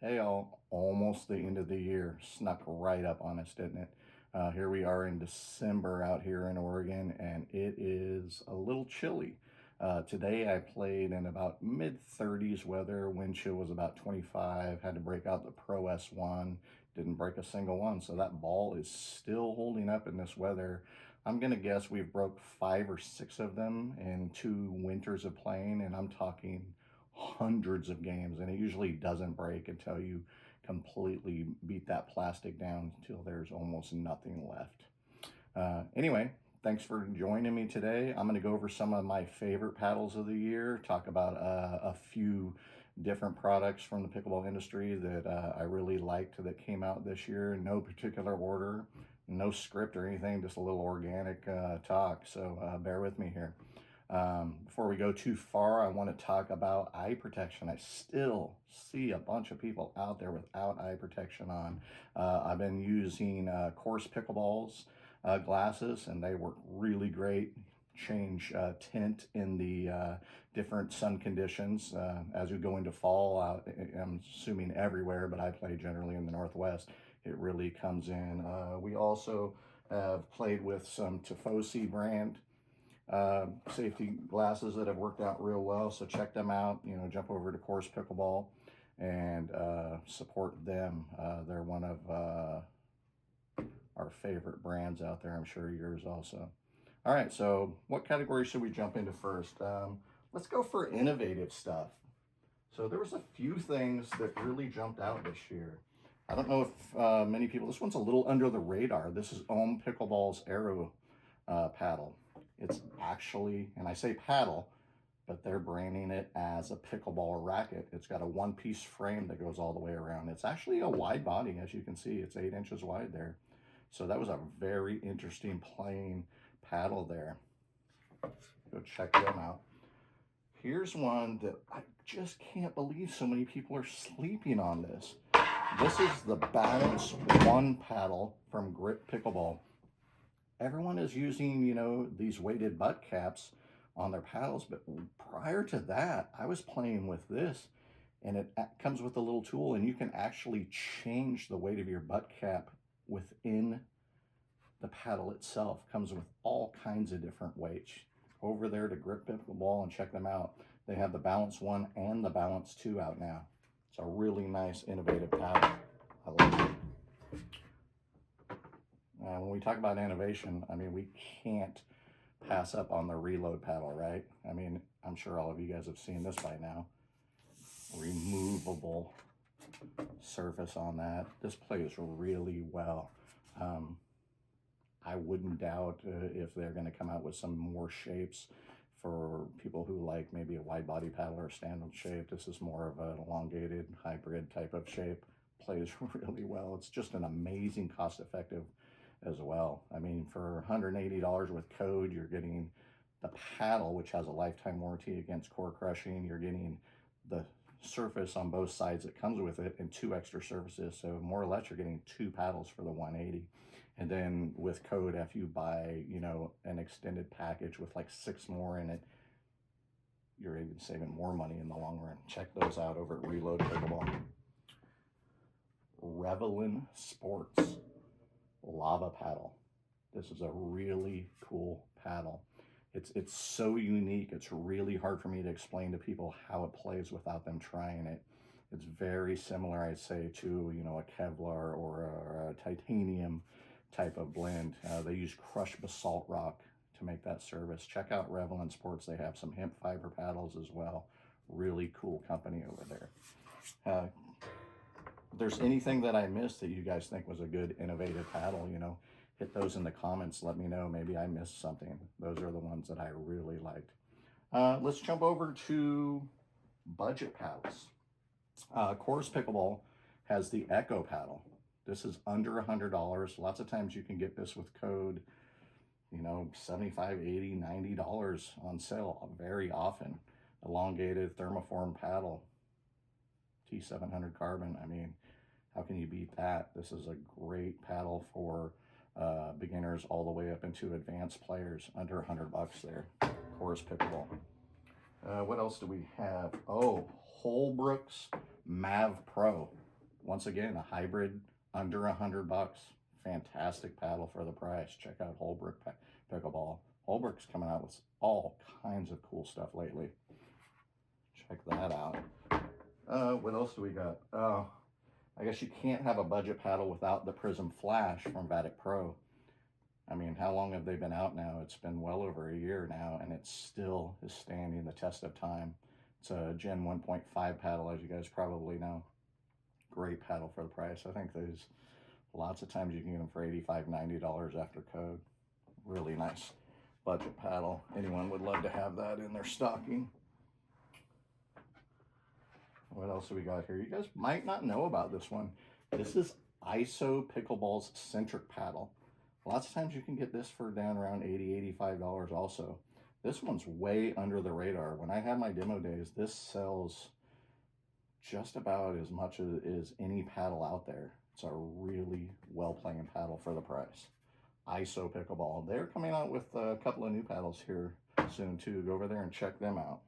Hey all, almost the end of the year. Snuck right up on us, didn't it? Here we are in December out here in Oregon, and it is a little chilly. Today I played in about mid-30s weather. Wind chill was about 25. Had to break out the Pro S1. Didn't break a single one, so that ball is still holding up in this weather. I'm going to guess we've broke 5 or 6 of them in 2 winters of playing, and I'm talking hundreds of games, and it usually doesn't break until you completely beat that plastic down until there's almost nothing left. Anyway, thanks for joining me today. I'm going to go over some of my favorite paddles of the year, talk about a few different products from the pickleball industry that I really liked that came out this year. No particular order, no script or anything, just a little organic talk. So bear with me here. Before we go too far, I want to talk about eye protection. I still see a bunch of people out there without eye protection on. I've been using Course Pickleballs glasses, and they work really great. Change tint in the different sun conditions as you go into fall. I'm assuming everywhere, but I play generally in the Northwest. It really comes in. We also have played with some Tifosi brand safety glasses that have worked out real well, so check them out. Jump over to Course Pickleball and support them. They're one of our favorite brands out there. I'm sure yours also. All right, so what category should we jump into first? Let's go for innovative stuff. So there was a few things that really jumped out this year. I don't know if many people, this one's a little under the radar. This is Pickleball's Aero paddle. It's actually, and I say paddle, but they're branding it as a pickleball racket. It's got a one-piece frame that goes all the way around. It's actually a wide body, as you can see. It's 8 inches wide there. So that was a very interesting playing paddle there. Go check them out. Here's one that I just can't believe so many people are sleeping on this. This is the Balance One paddle from Grip Pickleball. Everyone is using, these weighted butt caps on their paddles, but prior to that, I was playing with this, and it comes with a little tool, and you can actually change the weight of your butt cap within the paddle itself. Comes with all kinds of different weights. Over there to Grip Pickleball and check them out. They have the Balance 1 and the Balance 2 out now. It's a really nice, innovative paddle. I love it. When we talk about innovation, we can't pass up on the Reload paddle, right? I'm sure all of you guys have seen this by now. Removable surface on that. This plays really well. I wouldn't doubt if they're going to come out with some more shapes for people who like maybe a wide body paddle or a standard shape. This is more of an elongated hybrid type of shape. Plays really well. It's just an amazing cost-effective as well. For $180 with code, you're getting the paddle, which has a lifetime warranty against core crushing. You're getting the surface on both sides that comes with it and 2 extra surfaces. So more or less, you're getting 2 paddles for the 180. And then with code, if you buy, an extended package with like 6 more in it, you're even saving more money in the long run. Check those out over at Reload Pickleball. Revelin Sports Lava paddle. This is a really cool paddle. It's so unique. It's really hard for me to explain to people how it plays without them trying it. It's very similar, I'd say, to a Kevlar or a titanium type of blend. They use crushed basalt rock to make that service. Check out Revelin Sports. They have some hemp fiber paddles as well. Really cool company over there. If there's anything that I missed that you guys think was a good innovative paddle, hit those in the comments. Let me know. Maybe I missed something. Those are the ones that I really liked. Let's jump over to budget paddles. Course Pickleball has the Echo paddle. This is under $100. Lots of times you can get this with code, $75, $80, $90 on sale very often. Elongated thermoform paddle. T700 carbon. How can you beat that? This is a great paddle for beginners all the way up into advanced players. Under $100 there. Course Pickleball. What else do we have? Oh, Holbrook's Mav Pro. once again, a hybrid under $100. Fantastic paddle for the price. Check out Holbrook Pickleball. Holbrook's coming out with all kinds of cool stuff lately. Check that out. What else do we got? I guess you can't have a budget paddle without the Prism Flash from Vatic Pro. I mean, how long have they been out now? It's been well over a year now, and it still is standing the test of time. It's a Gen 1.5 paddle, as you guys probably know. Great paddle for the price. I think there's lots of times you can get them for $85, $90 after code. Really nice budget paddle. Anyone would love to have that in their stocking. What else do we got here? You guys might not know about this one. This is ISO Pickleball's centric paddle. Lots of times you can get this for down around $80, $85 also. This one's way under the radar. When I had my demo days, this sells just about as much as any paddle out there. It's a really well-playing paddle for the price. ISO Pickleball. They're coming out with a couple of new paddles here soon too. Go over there and check them out.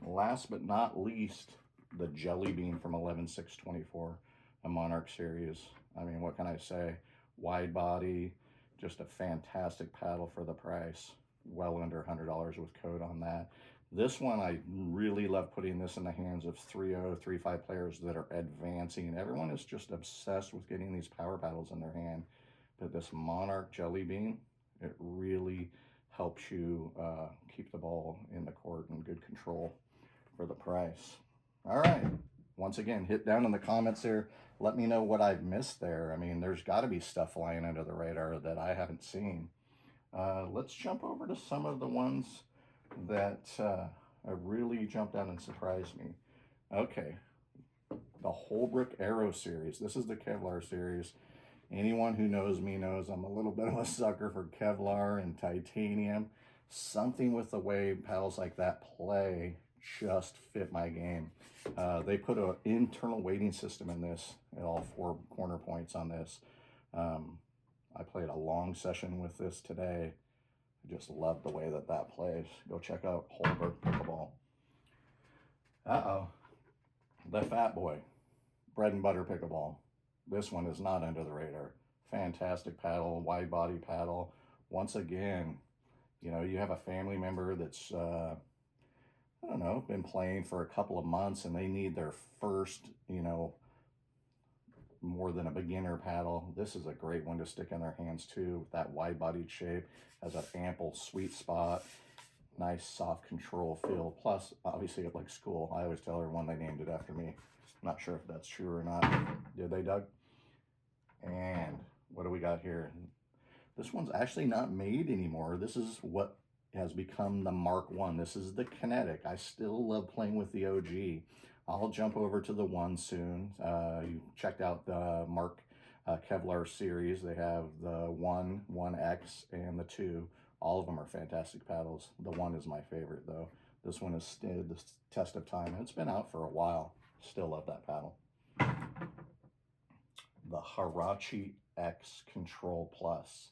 Last but not least, the Jelly Bean from 11624, a Monarch series. I mean, what can I say? Wide body, just a fantastic paddle for the price. Well under $100 with code on that. This one, I really love putting this in the hands of 3.0, 3.5 players that are advancing. Everyone is just obsessed with getting these power paddles in their hand. But this Monarch Jelly Bean, it really helps you keep the ball in the court in good control for the price. All right. Once again, hit down in the comments there. Let me know what I've missed there. I mean, there's got to be stuff flying under the radar that I haven't seen. Let's jump over to some of the ones that really jumped out and surprised me. Okay, the Holbrook Aero series. This is the Kevlar series. Anyone who knows me knows I'm a little bit of a sucker for Kevlar and titanium. Something with the way paddles like that play just fit my game. They put an internal weighting system in this at all 4 corner points on this. I played a long session with this today. I just love the way that that plays. Go check out Holbrook Pickleball. The Fat Boy, bread and butter pickleball. This one is not under the radar. Fantastic paddle, wide body paddle. Once again, you know, you have a family member that's, I don't know, been playing for a couple of months and they need their first, you know, more than a beginner paddle. This is a great one to stick in their hands too, with that wide bodied shape, has an ample sweet spot, nice soft control feel. Plus, obviously it likes school. I always tell everyone they named it after me. Not sure if that's true or not. Did they, Doug? And what do we got here? This one's actually not made anymore. This is what has become the Mark 1. This is the Kinetic. I still love playing with the OG. I'll jump over to the 1 soon. You checked out the Mark Kevlar series. They have the 1, 1X, and the 2. All of them are fantastic paddles. The 1 is my favorite, though. This one has stood the test of time. It's been out for a while. Still love that paddle. The Harachi X Control Plus,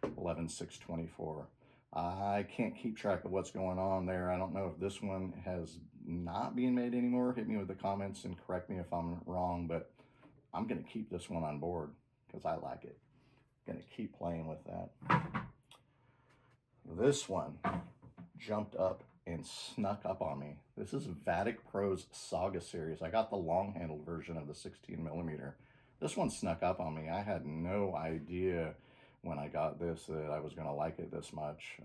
11624. I can't keep track of what's going on there. I don't know if this one has not been made anymore. Hit me with the comments and correct me if I'm wrong, but I'm going to keep this one on board because I like it. Going to keep playing with that. This one jumped up and snuck up on me. This is Vatic Pro's Saga series. I got the long-handled version of the 16mm. This one snuck up on me. I had no idea when I got this that I was going to like it this much.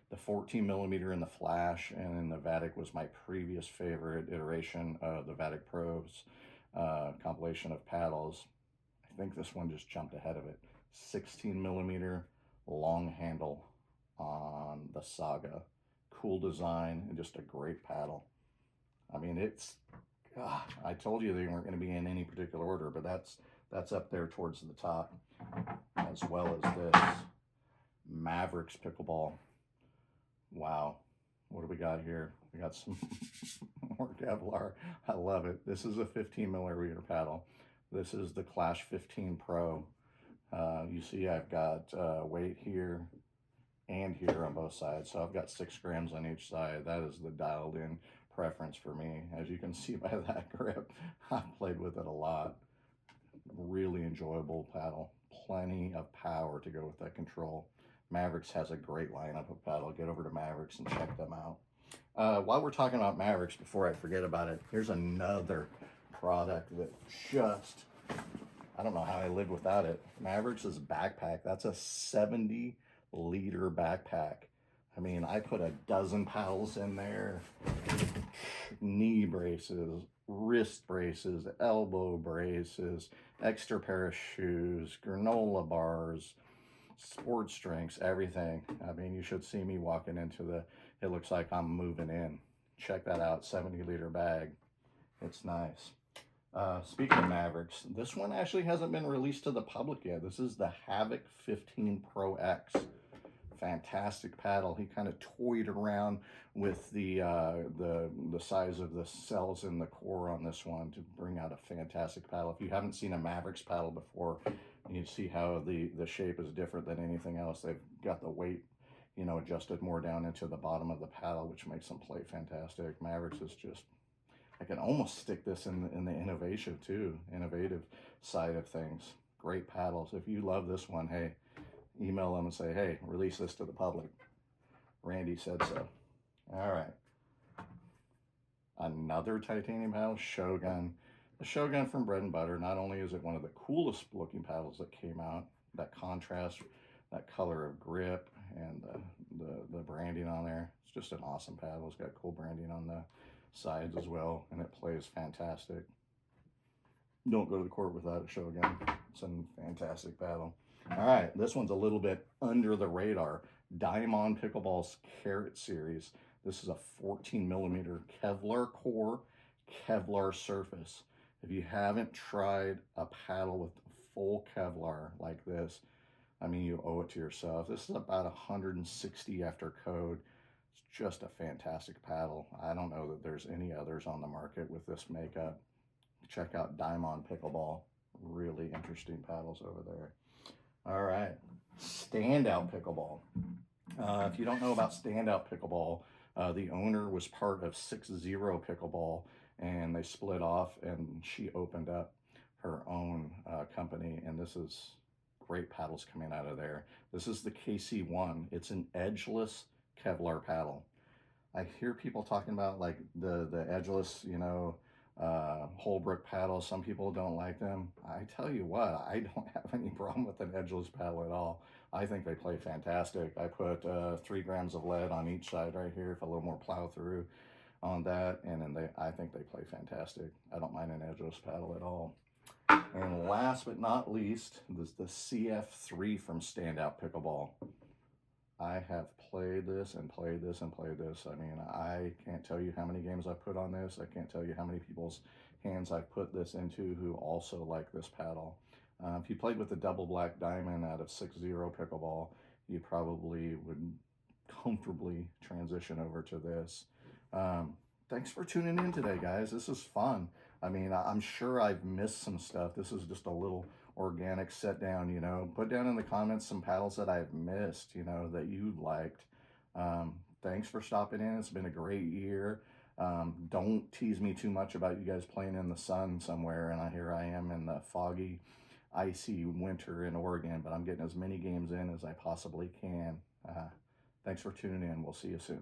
The 14mm in the Flash and in the Vatic was my previous favorite iteration of the Vatic Pro's compilation of paddles. I think this one just jumped ahead of it. 16mm long handle on the Saga. Cool design and just a great paddle. I mean, it's, I told you they weren't going to be in any particular order, but that's up there towards the top, as well as this Mavericks Pickleball. Wow, what do we got here? We got some more Kevlar. I love it. This is a 15mm paddle. This is the Clash 15 Pro. You see I've got weight here and here on both sides, so I've got 6 grams on each side. That is the dialed in preference for me. As you can see by that grip, I've played with it a lot. Really enjoyable paddle. Plenty of power to go with that control. Mavericks has a great lineup of paddle. Get over to Mavericks and check them out. While we're talking about Mavericks, before I forget about it, here's another product that just, I don't know how I live without it. Mavericks' backpack. That's a 70-liter backpack. I mean, I put a dozen paddles in there. Knee braces, wrist braces, elbow braces, extra pair of shoes, granola bars, sports drinks, everything. I mean, you should see me walking into it looks like I'm moving in. Check that out, 70-liter bag. It's nice. Speaking of Mavericks, this one actually hasn't been released to the public yet. This is the Havoc 15 Pro X. Fantastic paddle. He kind of toyed around with the size of the cells in the core on this one to bring out a fantastic paddle. If you haven't seen a Mavericks paddle before, you see how the shape is different than anything else. They've got the weight, you know, adjusted more down into the bottom of the paddle, which makes them play fantastic. Mavericks is just, I can almost stick this in the innovative side of things. Great paddles. If you love this one, hey, email them and say, hey, release this to the public. Randy said so. All right. Another titanium paddle, Shogun. The Shogun from Bread and Butter. Not only is it one of the coolest looking paddles that came out, that contrast, that color of grip, and the branding on there. It's just an awesome paddle. It's got cool branding on the sides as well, and it plays fantastic. Don't go to the court without a Shogun. It's a fantastic paddle. All right, this one's a little bit under the radar. Diamond Pickleball's Carrot Series. This is a 14mm Kevlar core, Kevlar surface. If you haven't tried a paddle with full Kevlar like this, I mean, you owe it to yourself. This is about 160 after code. It's just a fantastic paddle. I don't know that there's any others on the market with this makeup. Check out Diamond Pickleball. Really interesting paddles over there. All right, Standout Pickleball. If you don't know about Standout Pickleball, the owner was part of 6-0 Pickleball, and they split off, and she opened up her own company, and this is great paddles coming out of there. This is the KC1. It's an edgeless Kevlar paddle. I hear people talking about like the edgeless, you know, Holbrook paddles. Some people don't like them. I tell you what, I don't have any problem with an edgeless paddle at all. I think they play fantastic. I put 3 grams of lead on each side right here for a little more plow through on that, and then I think they play fantastic. I don't mind an edgeless paddle at all. And last but not least, this is the CF3 from Standout Pickleball. I have played this and played this and played this. I mean, I can't tell you how many games I've put on this. I can't tell you how many people's hands I've put this into who also like this paddle. If you played with the double black diamond out of 6-0 Pickleball, you probably would comfortably transition over to this. Thanks for tuning in today, guys. This is fun. I mean, I'm sure I've missed some stuff. This is just a little organic set down, you know. Put down in the comments some paddles that I've missed, you know, that you liked. Thanks for stopping in. It's been a great year. Don't tease me too much about you guys playing in the sun somewhere, and here I am in the foggy, icy winter in Oregon, but I'm getting as many games in as I possibly can. Thanks for tuning in. We'll see you soon.